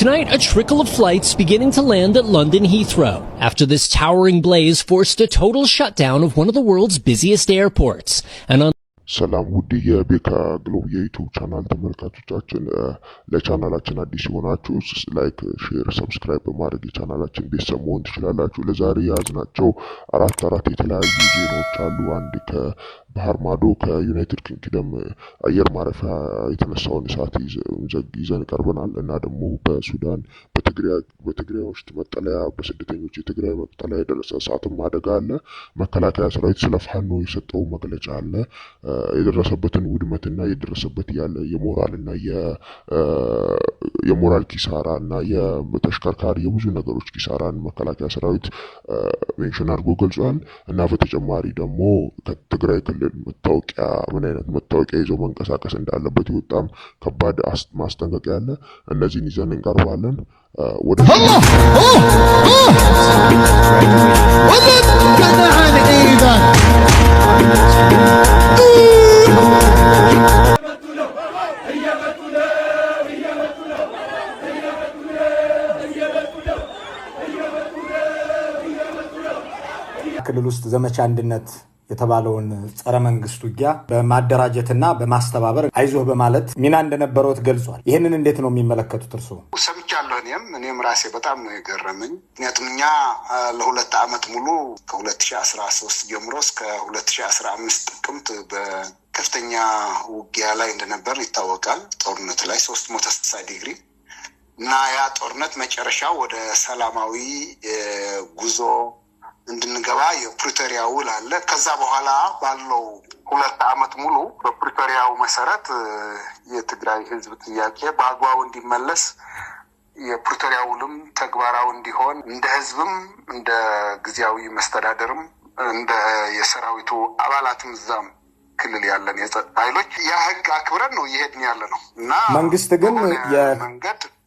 Tonight, a trickle of flights beginning to land at London Heathrow after this towering blaze forced a total shutdown of one of the world's busiest airports. ሰላም ውድ የቤካ ግሎብ የዩቲዩብ ቻናል ተመልካቾቻችን ለቻናላችን አዲስ የሆናችሁ ላይክ ሼር ሰብስክራይብ በማድረግ የቻናላችን ቤተሰብ መሆን ትችላላችሁ። ለዛሬ ያዝናቸው አራት የተለያዩ ዜናዎች አሉ። አንድ ከባህር ማዶ ከዩናይትድ ኪንግደም አየር ማረፊያ የተነሳውን እሳት ይዘን ቀርበናል እና ደግሞ በሱዳን በትግራይ ውስጥ መጠለያ በስደተኞች የትግራይ መጠለያ የደረሰ እሳትም አደጋ አለ። መከላከያ ሰራዊት ስለ ፋኖ የሰጠው መግለጫ አለ። የደረሰበትን ውድመትና የደረሰበት ያለ የሞራልና የሞራል ኪሳራና የተሽከርካሪ የብዙ ነገሮች ኪሳራን መከላከያ ሰራዊት ሜንሽን አድርጎ ገልጿል። እና በተጨማሪ ደግሞ ከትግራይ ክልል መታወቂያ ምን አይነት መታወቂያ ይዞ መንቀሳቀስ እንዳለበት ይወጣም ከባድ ማስጠንቀቂያ አለ። እነዚህን ይዘን እንቀርባለን። ወደ ክልል ውስጥ ዘመቻ አንድነት የተባለውን ጸረ መንግስት ውጊያ በማደራጀትና በማስተባበር አይዞህ በማለት ሚና እንደነበረው ገልጿል። ይሄንን እንዴት ነው የሚመለከቱት እርሱ? ሰምቻለሁ። እኔም ራሴ በጣም ነው የገረመኝ። ምክንያቱም እኛ ለሁለት ዓመት ሙሉ ከ2013 ጀምሮ እስከ 2015 ጥቅምት በከፍተኛ ውጊያ ላይ እንደነበር ይታወቃል። ጦርነት ላይ 360 ዲግሪ እና ያ ጦርነት መጨረሻ ወደ ሰላማዊ ጉዞ እንድንገባ የፕሪቶሪያ ውል አለ። ከዛ በኋላ ባለው ሁለት ዓመት ሙሉ በፕሪቶሪያው መሰረት የትግራይ ህዝብ ጥያቄ በአግባቡ እንዲመለስ የፕሪቶሪያ ውልም ተግባራዊ እንዲሆን እንደ ህዝብም እንደ ጊዜያዊ መስተዳደርም እንደ የሰራዊቱ አባላትም እዛም ክልል ያለን የጸጥታ ኃይሎች ያ ህግ አክብረን ነው እየሄድን ያለ ነው እና መንግስት ግን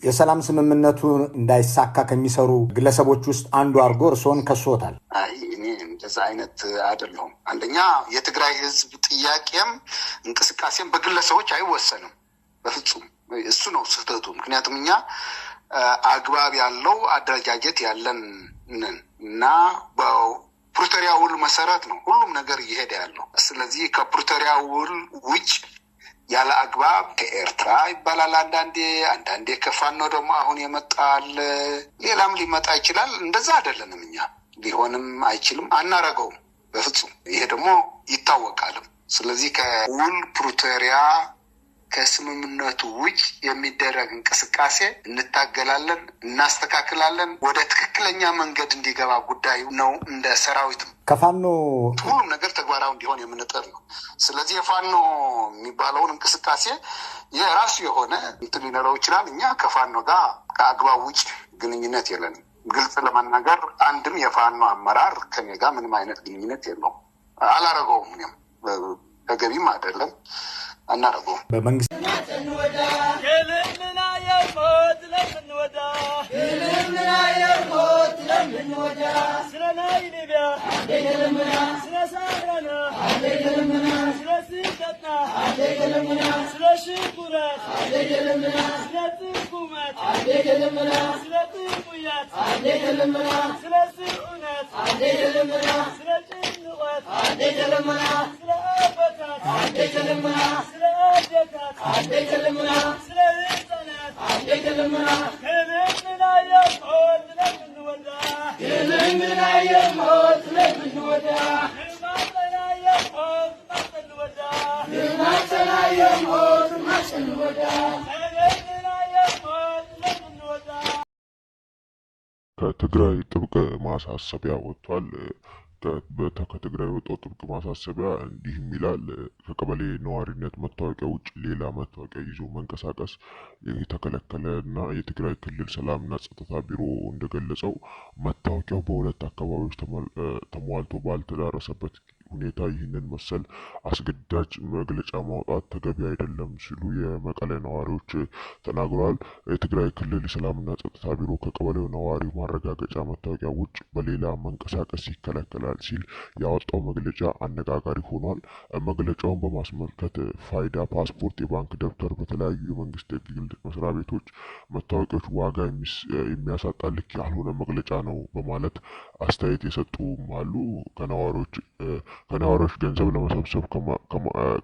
የሰላም ስምምነቱ እንዳይሳካ ከሚሰሩ ግለሰቦች ውስጥ አንዱ አድርጎ እርሶን ከሶታል። እኔ እንደዛ አይነት አይደለሁም። አንደኛ የትግራይ ህዝብ ጥያቄም እንቅስቃሴም በግለሰቦች አይወሰንም በፍጹም። እሱ ነው ስህተቱ። ምክንያቱም እኛ አግባብ ያለው አደረጃጀት ያለን እና በፕሪቶሪያ ውል መሰረት ነው ሁሉም ነገር እየሄደ ያለው። ስለዚህ ከፕሪቶሪያ ውል ውጭ ያለ አግባብ ከኤርትራ ይባላል አንዳንዴ ከፋኖ ደግሞ አሁን የመጣል ሌላም ሊመጣ ይችላል። እንደዛ አይደለንም እኛ። ሊሆንም አይችልም፣ አናረገውም በፍጹም። ይሄ ደግሞ ይታወቃልም። ስለዚህ ከውል ፕሪቶሪያ ከስምምነቱ ውጭ የሚደረግ እንቅስቃሴ እንታገላለን፣ እናስተካክላለን። ወደ ትክክለኛ መንገድ እንዲገባ ጉዳዩ ነው። እንደ ሰራዊት ከፋኖ ሁሉም ነገር ተግባራዊ እንዲሆን የምንጥር ነው። ስለዚህ የፋኖ የሚባለውን እንቅስቃሴ የራሱ የሆነ እንትን ሊኖረው ይችላል። እኛ ከፋኖ ጋር ከአግባብ ውጭ ግንኙነት የለንም። ግልጽ ለመናገር አንድም የፋኖ አመራር ከኔ ጋር ምንም አይነት ግንኙነት የለውም። አላረገውም። እኔም ተገቢም አይደለም፣ አናረገውም። በመንግስት ከትግራይ ጥብቅ ማሳሰቢያ ወጥቷል። ከትግራይ የወጣው ጥብቅ ማሳሰቢያ እንዲህም ይላል። ከቀበሌ ነዋሪነት መታወቂያ ውጭ ሌላ መታወቂያ ይዞ መንቀሳቀስ የተከለከለ እና የትግራይ ክልል ሰላምና ጸጥታ ቢሮ እንደገለጸው መታወቂያው በሁለት አካባቢዎች ተሟልቶ ባልተዳረሰበት ሁኔታ ይህንን መሰል አስገዳጅ መግለጫ ማውጣት ተገቢ አይደለም ሲሉ የመቀሌ ነዋሪዎች ተናግረዋል። የትግራይ ክልል የሰላምና ጸጥታ ቢሮ ከቀበሌው ነዋሪ ማረጋገጫ መታወቂያ ውጭ በሌላ መንቀሳቀስ ይከለከላል ሲል ያወጣው መግለጫ አነጋጋሪ ሆኗል። መግለጫውን በማስመልከት ፋይዳ ፓስፖርት፣ የባንክ ደብተር፣ በተለያዩ የመንግስት የግል መስሪያ ቤቶች መታወቂያዎች ዋጋ የሚያሳጣ ልክ ያልሆነ መግለጫ ነው በማለት አስተያየት የሰጡም አሉ። ከነዋሪዎች ገንዘብ ለመሰብሰብ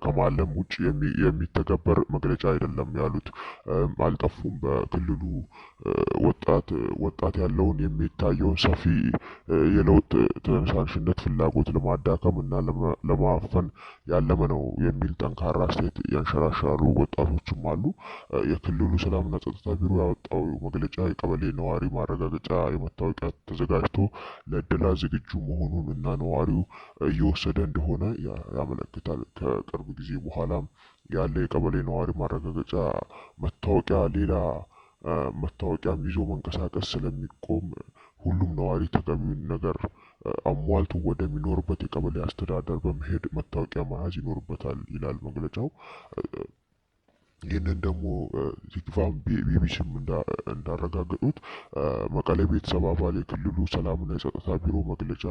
ከማለም ውጭ የሚተገበር መግለጫ አይደለም ያሉት አልጠፉም። በክልሉ ወጣት ያለውን የሚታየውን ሰፊ የለውጥ ተነሳሽነት ፍላጎት ለማዳከም እና ለማፈን ያለመ ነው የሚል ጠንካራ አስተያየት ያንሸራሸራሉ ወጣቶችም አሉ። የክልሉ ሰላምና ጸጥታ ቢሮ ያወጣው መግለጫ የቀበሌ ነዋሪ ማረጋገጫ የመታወቂያ ተዘጋጅቶ ለዕደላ ዝግጁ መሆኑን እና ነዋሪው እየወሰደ እንደሆነ ያመለክታል። ከቅርብ ጊዜ በኋላም ያለ የቀበሌ ነዋሪ ማረጋገጫ መታወቂያ ሌላ መታወቂያም ይዞ መንቀሳቀስ ስለሚቆም ሁሉም ነዋሪ ተገቢውን ነገር አሟልቶ ወደሚኖርበት የቀበሌ አስተዳደር በመሄድ መታወቂያ መያዝ ይኖርበታል ይላል መግለጫው። ይህንን ደግሞ ቲክቫም ቢቢሲም እንዳረጋገጡት መቀሌ ቤተሰብ አባል የክልሉ ሰላምና የጸጥታ ቢሮ መግለጫ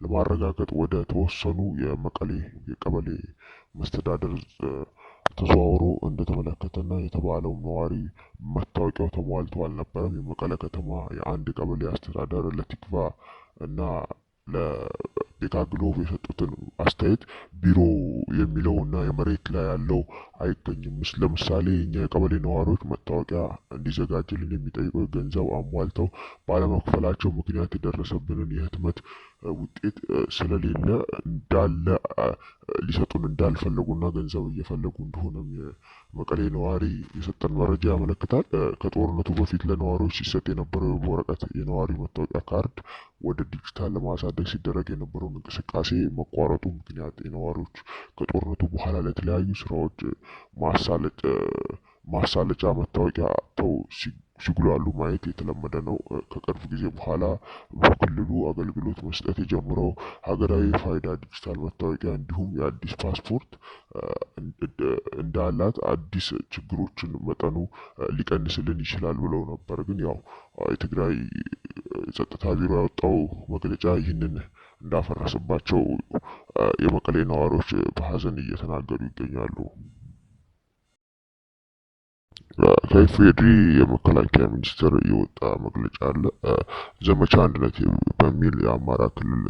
ለማረጋገጥ ወደ ተወሰኑ የመቀሌ የቀበሌ መስተዳደር ተዘዋውሮ እንደተመለከተና የተባለው ነዋሪ መታወቂያው ተሟልቶ አልነበረም። የመቀሌ ከተማ የአንድ ቀበሌ አስተዳደር ለቲክቫ እና ለቤካ ግሎብ የሰጡትን አስተያየት ቢሮ የሚለውና የመሬት ላይ ያለው አይገኝም። ለምሳሌ እኛ የቀበሌ ነዋሪዎች መታወቂያ እንዲዘጋጅልን የሚጠይቀው ገንዘብ አሟልተው ባለመክፈላቸው ምክንያት የደረሰብንን የህትመት ውጤት ስለሌለ እንዳለ ሊሰጡን እንዳልፈለጉና ገንዘብ እየፈለጉ እንደሆነም የመቀሌ ነዋሪ የሰጠን መረጃ ያመለክታል። ከጦርነቱ በፊት ለነዋሪዎች ሲሰጥ የነበረው በወረቀት የነዋሪ መታወቂያ ካርድ ወደ ዲጂታል ለማሳደግ ሲደረግ የነበረውን እንቅስቃሴ መቋረጡ ምክንያት የነዋሪዎች ከጦርነቱ በኋላ ለተለያዩ ስራዎች ማሳለጫ መታወቂያ ተው ሲጉላሉ ማየት የተለመደ ነው። ከቅርብ ጊዜ በኋላ በክልሉ አገልግሎት መስጠት የጀመረው ሀገራዊ ፋይዳ ዲጂታል መታወቂያ እንዲሁም የአዲስ ፓስፖርት እንዳላት አዲስ ችግሮችን መጠኑ ሊቀንስልን ይችላል ብለው ነበር። ግን ያው የትግራይ ጸጥታ ቢሮ ያወጣው መግለጫ ይህንን እንዳፈረሰባቸው የመቀሌ ነዋሪዎች በሀዘን እየተናገሩ ይገኛሉ። ከኢፌዴሪ የመከላከያ ሚኒስቴር የወጣ መግለጫ አለ። ዘመቻ አንድነት በሚል የአማራ ክልል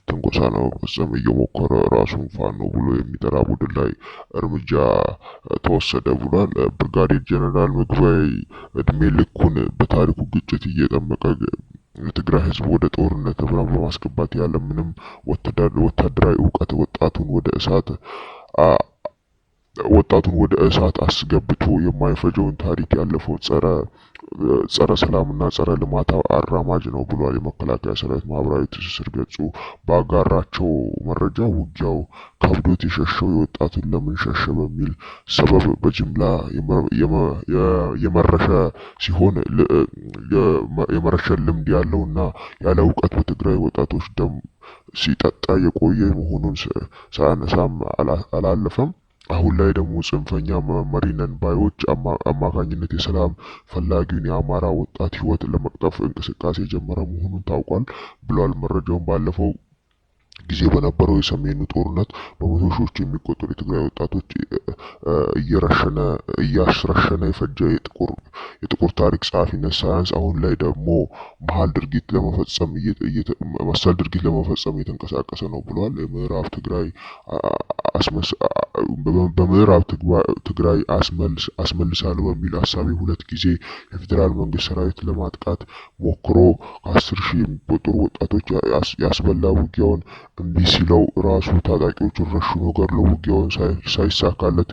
ትንኮሳ ለመፈጸም እየሞከረ ራሱን ፋኖ ብሎ የሚጠራ ቡድን ላይ እርምጃ ተወሰደ ብሏል። ብርጋዴር ጀነራል ምግባይ እድሜ ልኩን በታሪኩ ግጭት እየጠመቀ የትግራይ ህዝብ ወደ ጦርነት በማስገባት ያለ ምንም ወታደራዊ እውቀት ወጣቱን ወደ እሳት አስገብቶ የማይፈጀውን ታሪክ ያለፈው ጸረ ሰላምና ጸረ ልማት አራማጅ ነው ብሏል። የመከላከያ ሰራዊት ማህበራዊ ትስስር ገጹ ባጋራቸው መረጃ ውጊያው ከብዶት የሸሸው የወጣቱን ለምን ሸሸ በሚል ሰበብ በጅምላ የመረሸ ሲሆን የመረሸ ልምድ ያለውና ያለ እውቀት በትግራይ ወጣቶች ደም ሲጠጣ የቆየ መሆኑን ሳያነሳም አላለፈም። አሁን ላይ ደግሞ ጽንፈኛ መሪነን ባዮች አማካኝነት የሰላም ፈላጊውን የአማራ ወጣት ህይወት ለመቅጠፍ እንቅስቃሴ የጀመረ መሆኑን ታውቋል ብሏል። መረጃውን ባለፈው ጊዜ በነበረው የሰሜኑ ጦርነት በመቶ ሺዎች የሚቆጠሩ የትግራይ ወጣቶች እያስረሸነ የፈጀ የጥቁር ታሪክ ጸሐፊነት ሳያንስ አሁን ላይ ደግሞ መሰል ድርጊት ለመፈጸም እየተንቀሳቀሰ ነው ብሏል። በምዕራብ ትግራይ አስመልሳለሁ በሚል ሀሳብ 2 ጊዜ የፌዴራል መንግስት ሰራዊት ለማጥቃት ሞክሮ 10,000 የሚቆጠሩ ወጣቶች ያስበላ ውጊያውን እምቢ ሲለው ራሱ ታጣቂዎቹን ረሽኖ ገድሎ ውጊያውን ሳይሳካለት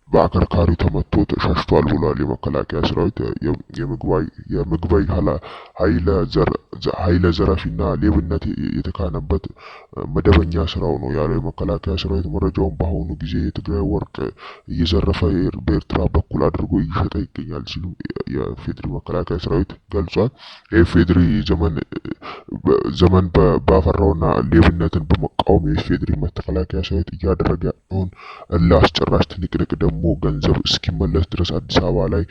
በአከርካሪ ተመቶ ተሻሽቷል ብሏል። የመከላከያ ሰራዊት የምግባይ ኃይለ ዘራፊና ሌብነት የተካነበት መደበኛ ስራው ነው ያለው የመከላከያ ሰራዊት መረጃውን በአሁኑ ጊዜ የትግራይ ወርቅ እየዘረፈ በኤርትራ በኩል አድርጎ እየሸጠ ይገኛል ሲሉ የፌድሪ መከላከያ ሰራዊት ገልጿል። የፌድሪ ዘመን ባፈራውና ሌብነትን በመቃወም የፌድሪ መከላከያ ሰራዊት እያደረገ ያለውን አስጨራሽ ትንቅንቅ ደግሞ ገንዘብ እስኪመለስ ድረስ አዲስ አበባ ላይ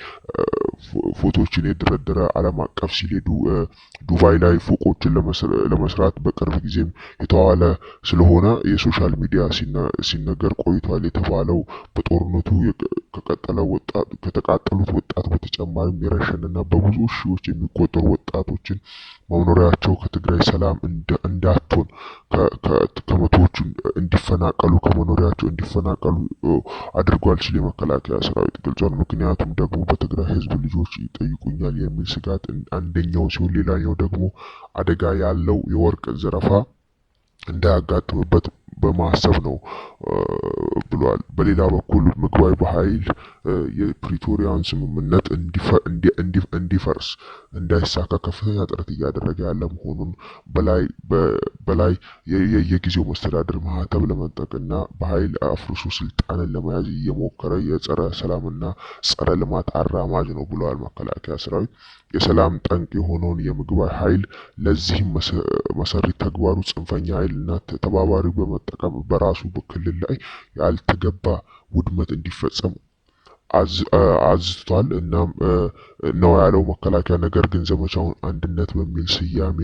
ፎቶዎችን የደረደረ ዓለም አቀፍ ሲሄዱ ዱባይ ላይ ፎቆችን ለመስራት በቅርብ ጊዜም የተዋለ ስለሆነ የሶሻል ሚዲያ ሲነገር ቆይቷል የተባለው በጦርነቱ ከተቃጠሉት ወጣት በተጨማሪም የረሸንና በብዙ ሺዎች የሚቆጠሩ ወጣቶችን መኖሪያቸው ከትግራይ ሰላም እንዳትሆን ከመቶዎቹ እንዲፈናቀሉ ከመኖሪያቸው እንዲፈናቀሉ አድርጓል ሲል የመከላከያ ሰራዊት ገልጿል። ምክንያቱም ደግሞ በትግራይ ህዝብ ልጆች ይጠይቁኛል የሚል ስጋት አንደኛው ሲሆን ሌላኛው ደግሞ አደጋ ያለው የወርቅ ዘረፋ እንዳያጋጥምበት በማሰብ ነው ብሏል። በሌላ በኩል ምግባይ በኃይል የፕሪቶሪያን ስምምነት እንዲፈርስ እንዳይሳካ ከፍተኛ ጥረት እያደረገ ያለ መሆኑን በላይ የጊዜው መስተዳድር ማህተብ ለመንጠቅና በኃይል አፍርሶ ስልጣንን ለመያዝ እየሞከረ የጸረ ሰላምና ጸረ ልማት አራማጅ ነው ብለዋል። መከላከያ ሰራዊት የሰላም ጠንቅ የሆነውን የምግባይ ኃይል ለዚህም መሰሪ ተግባሩ ጽንፈኛ ኃይልና ተባባሪ በመጠቀም በራሱ በክልል ላይ ያልተገባ ውድመት እንዲፈጸም አዝቷል እናም ነው ያለው መከላከያ። ነገር ግን ዘመቻውን አንድነት በሚል ስያሜ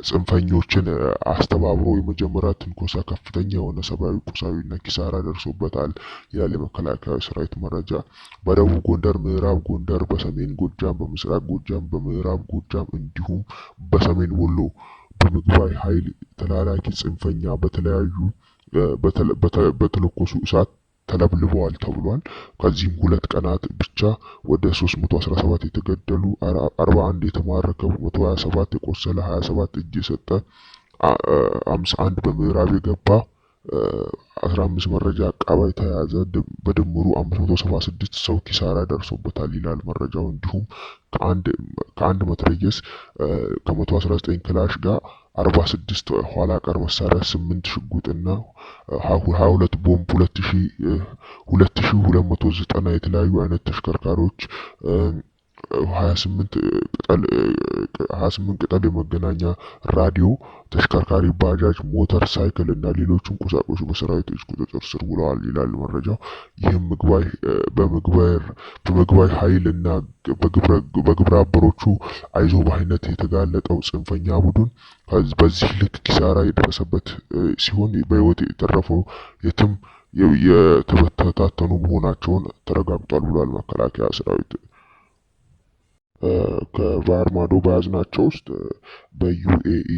ጽንፈኞችን አስተባብሮ የመጀመሪያ ትንኮሳ ከፍተኛ የሆነ ሰብአዊ ቁሳዊና ኪሳራ ደርሶበታል ይላል የመከላከያ ሰራዊት መረጃ። በደቡብ ጎንደር፣ ምዕራብ ጎንደር፣ በሰሜን ጎጃም፣ በምስራቅ ጎጃም፣ በምዕራብ ጎጃም እንዲሁም በሰሜን ወሎ በምግባይ ኃይል ተላላኪ ጽንፈኛ በተለኮሱ እሳት ተለብልበዋል ተብሏል። ከዚህም 2 ቀናት ብቻ ወደ 317 የተገደሉ 41 የተማረከ 127 የቆሰለ 27 እጅ የሰጠ 51 በምዕራብ የገባ 15 መረጃ አቃባይ ተያዘ። በድምሩ 576 ሰው ኪሳራ ደርሶበታል ይላል መረጃው። እንዲሁም ከአንድ መትረየስ ከ119 ክላሽ ጋር 46 ኋላ ቀር መሳሪያ 8 ሽጉጥና 22 ቦምብ 2290 የተለያዩ አይነት ተሽከርካሪዎች 28 ቅጠል የመገናኛ ራዲዮ ተሽከርካሪ ባጃጅ ሞተር ሳይክል እና ሌሎችም ቁሳቁሶች በሰራዊቶች ቁጥጥር ስር ውለዋል ይላል መረጃው። ይህም በምግባይ ኃይል እና በግብረ አበሮቹ አይዞ ባይነት የተጋለጠው ጽንፈኛ ቡድን በዚህ ልክ ኪሳራ የደረሰበት ሲሆን በህይወት የተረፈው የትም የተበታተኑ መሆናቸውን ተረጋግጧል ብሏል መከላከያ ሰራዊት። ከባህር ማዶ በያዝናቸው ውስጥ በዩኤኢ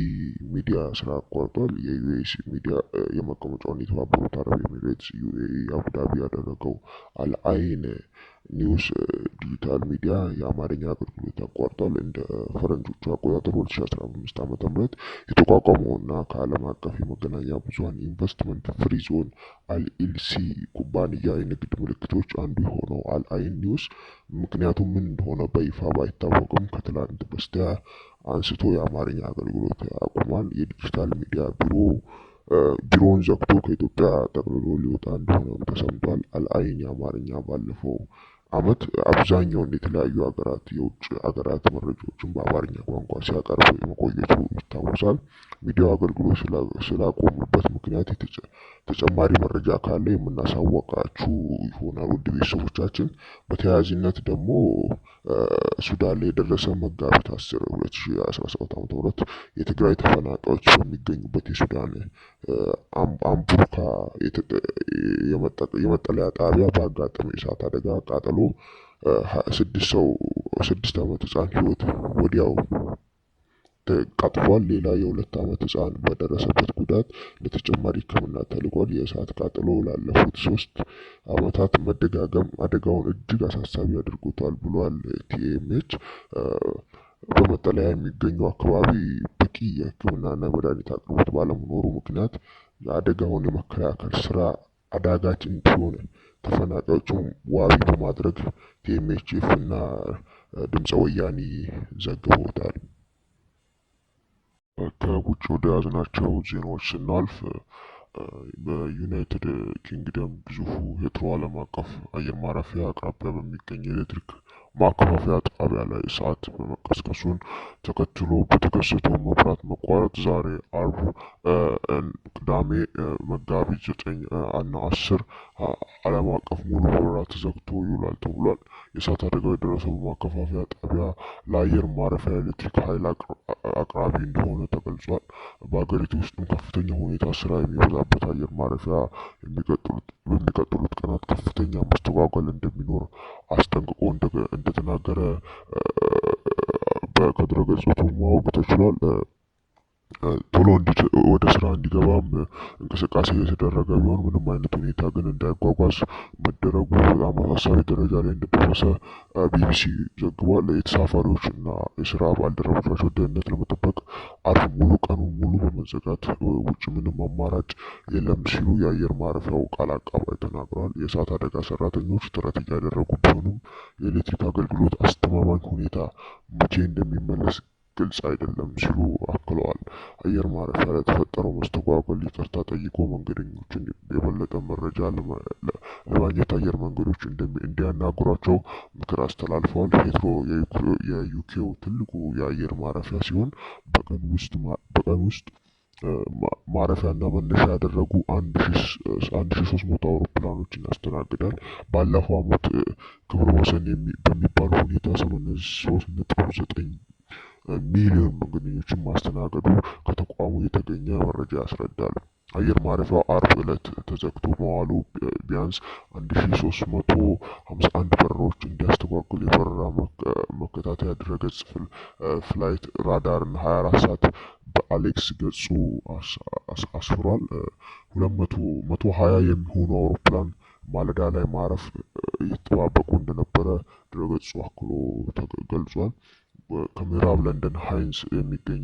ሚዲያ ስራ አቋርጧል። የዩኤኢ ሚዲያ የመቀመጫውን የተባበሩት አረብ ኤሚሬትስ ዩኤኢ አቡዳቢ ያደረገው አልአይን ኒውስ ዲጂታል ሚዲያ የአማርኛ አገልግሎት አቋርጧል። እንደ ፈረንጆቹ አቆጣጠር 2015 ዓ.ም የተቋቋመውና ከዓለም አቀፍ የመገናኛ ብዙሃን ኢንቨስትመንት ፍሪ ዞን አልኢልሲ ኩባንያ የንግድ ምልክቶች አንዱ የሆነው አልአይን ኒውስ ምክንያቱም ምን እንደሆነ በይፋ ባይታወቅም ከትላንት በስቲያ አንስቶ የአማርኛ አገልግሎት አቁሟል። የዲጂታል ሚዲያ ቢሮውን ዘግቶ ከኢትዮጵያ ጠቅልሎ ሊወጣ እንደሆነ ተሰምቷል። አልአይን የአማርኛ ባለፈው አመት አብዛኛውን የተለያዩ የውጭ ሀገራት መረጃዎችን በአማርኛ ቋንቋ ሲያቀርቡ የመቆየቱ ይታወሳል። ሚዲያው አገልግሎት ስላቆሙበት ምክንያት ተጨማሪ መረጃ ካለ የምናሳወቃችሁ ይሆናል ውድ ቤተሰቦቻችን። በተያያዥነት ደግሞ ሱዳን ላይ የደረሰ መጋቢት 10 2017 ዓ.ም የትግራይ ተፈናቃዮች በሚገኙበት የሱዳን አምቡርካ የመጠለያ ጣቢያ ባጋጠመ የእሳት አደጋ ቃጠሎ 6 ዓመት ህፃን ህይወት ወዲያው ተቃጥፏል። ሌላ የ2 ዓመት ህፃን በደረሰበት ጉዳት ለተጨማሪ ሕክምና ተልኳል። የእሳት ቃጠሎ ላለፉት 3 ዓመታት መደጋገም አደጋውን እጅግ አሳሳቢ አድርጎታል ብሏል ቲኤምኤች። በመጠለያ የሚገኘው አካባቢ በቂ የሕክምናና መድኃኒት አቅርቦት ባለመኖሩ ምክንያት የአደጋውን የመከላከል ስራ አዳጋች እንዲሆን ተፈናቃዮቹም ዋቢ በማድረግ ቲኤምኤችኤፍ እና ድምፀ ወያኔ ዘግቦታል። ከውጭ ወደ ያዝናቸው ዜናዎች ስናልፍ በዩናይትድ ኪንግደም ግዙፉ ሂትሮ ዓለም አቀፍ አየር ማረፊያ አቅራቢያ በሚገኝ ኤሌክትሪክ ማከፋፈያ ጣቢያ ላይ እሳት በመቀስቀሱን ተከትሎ በተከሰተው መብራት መቋረጥ ዛሬ አርብ ቅዳሜ መጋቢት 9 እና 10 ዓለም አቀፍ ሙሉ በረራ ተዘግቶ ይውላል ተብሏል። የእሳት አደጋው የደረሰው በማከፋፈያ ጣቢያ ለአየር ማረፊያ ኤሌክትሪክ ኃይል አቅራቢ እንደሆነ ተገልጿል። በሀገሪቱ ውስጥም ከፍተኛ ሁኔታ ስራ የሚበዛበት አየር ማረፊያ በሚቀጥሉት ቀናት ከፍተኛ መስተጓጎል እንደሚኖር አስጠንቅቆ እንደተናገረ ከድረገጾቹ ማወቅ ተችሏል። ቶሎ ወደ ስራ እንዲገባም እንቅስቃሴ የተደረገ ቢሆን ምንም አይነት ሁኔታ ግን እንዳይጓጓዝ መደረጉ በጣም አሳሳቢ ደረጃ ላይ እንደደረሰ ቢቢሲ ዘግቧል። የተሳፋሪዎች እና የስራ ባልደረቦቻቸው ደህንነት ለመጠበቅ አርብ ሙሉ ቀኑን ሙሉ በመዘጋት ውጭ ምንም አማራጭ የለም ሲሉ የአየር ማረፊያው ቃል አቀባይ ተናግረዋል። የእሳት አደጋ ሰራተኞች ጥረት እያደረጉ ቢሆንም የኤሌክትሪክ አገልግሎት አስተማማኝ ሁኔታ መቼ እንደሚመለስ ግልጽ አይደለም ሲሉ አክለዋል። አየር ማረፊያ ለተፈጠረው መስተጓጎል ይቅርታ ጠይቆ መንገደኞችን የበለጠ መረጃ ለማግኘት አየር መንገዶች እንዲያናግሯቸው ምክር አስተላልፈዋል። ሂትሮ የዩኬው ትልቁ የአየር ማረፊያ ሲሆን በቀን ውስጥ ማረፊያና መነሻ ያደረጉ 1300 አውሮፕላኖችን ያስተናግዳል። ባለፈው ዓመት ክብረ ወሰን በሚባል ሁኔታ 83.9 ሚሊዮን መንገደኞችን ማስተናገዱ ከተቋሙ የተገኘ መረጃ ያስረዳል። አየር ማረፊያው አርብ ዕለት ተዘግቶ መዋሉ ቢያንስ 1351 በረራዎች እንዲያስተጓጉል የበረራ መከታተያ ድረገጽ ፍላይት ራዳርን 24 ሰዓት በአሌክስ ገጹ አስፍሯል። 120 የሚሆኑ አውሮፕላን ማለዳ ላይ ማረፍ እየተጠባበቁ እንደነበረ ድረገጹ አክሎ ገልጿል። ከምዕራብ ለንደን ሃይንስ የሚገኝ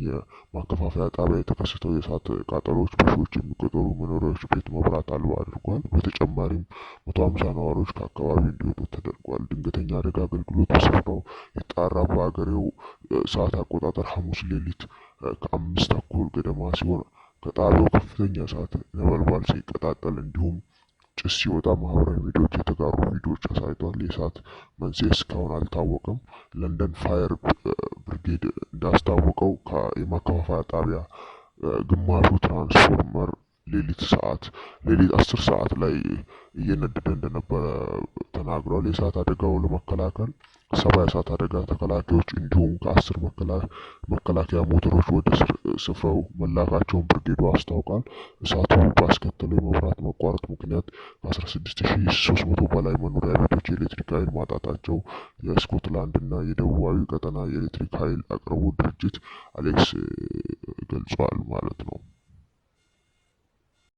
ማከፋፈያ ጣቢያ የተከሰተው የእሳት ቃጠሎዎች በሺዎች የሚቆጠሩ መኖሪያዎች ቤት መብራት አልባ አድርጓል። በተጨማሪም 150 ነዋሪዎች ከአካባቢው እንዲወጡ ተደርጓል። ድንገተኛ አደጋ አገልግሎት በስፍራው የተጣራ በአገሬው ሰዓት አቆጣጠር ሐሙስ ሌሊት ከ5 ተኩል ገደማ ሲሆን ከጣቢያው ከፍተኛ እሳት ነበልባል ሲቀጣጠል እንዲሁም ጭስ ሲወጣ ማህበራዊ ሚዲያዎች የተጋሩ ቪዲዮዎች አሳይተዋል። የእሳት መንስኤ እስካሁን አልታወቀም። ለንደን ፋየር ብርጌድ እንዳስታወቀው የማከፋፈያ ጣቢያ ግማሹ ትራንስፎርመር ሌሊት 10 ሰዓት ላይ እየነደደ እንደነበረ ተናግሯል። የእሳት አደጋው ለመከላከል 70 የእሳት አደጋ ተከላካዮች እንዲሁም ከ10 መከላከያ ሞተሮች ወደ ስፍራው መላካቸውን ብርጌዱ አስታውቋል። እሳቱ ባስከተለው የመብራት መቋረጥ ምክንያት ከ16300 በላይ መኖሪያ ቤቶች የኤሌክትሪክ ኃይል ማጣታቸው የስኮትላንድ እና የደቡባዊ ቀጠና የኤሌክትሪክ ኃይል አቅርቦት ድርጅት አሌክስ ገልጿል ማለት ነው።